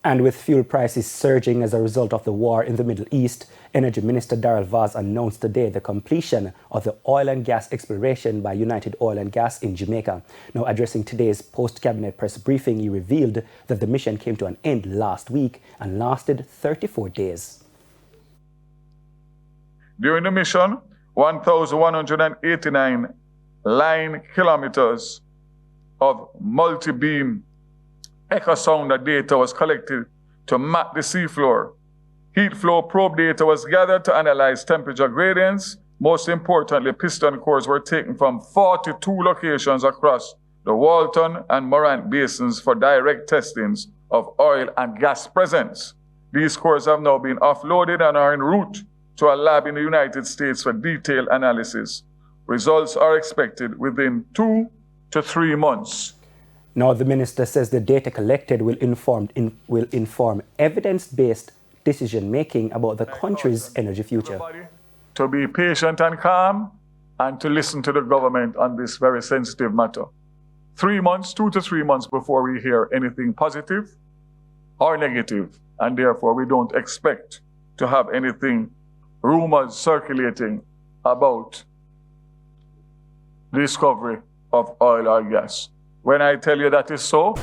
And with fuel prices surging as a result of the war in the Middle East, Energy Minister Darrell Vaz announced today the completion of the oil and gas exploration by United Oil and Gas in Jamaica. Now, addressing today's post-cabinet press briefing, he revealed that the mission came to an end last week and lasted 34 days. During the mission, 1,189 line kilometers of multi-beam echo sounder data was collected to map the seafloor. Heat flow probe data was gathered to analyze temperature gradients. Most importantly, piston cores were taken from 42 locations across the Walton and Morant basins for direct testings of oil and gas presence. These cores have now been offloaded and are en route to a lab in the United States for detailed analysis. Results are expected within 2 to 3 months. Now, the minister says the data collected will inform evidence-based decision-making about the country's energy future. To be patient and calm and to listen to the government on this very sensitive matter. 3 months, 2 to 3 months before we hear anything positive or negative, and therefore we don't expect to have anything, rumors circulating about the discovery of oil or gas. When I tell you that is so,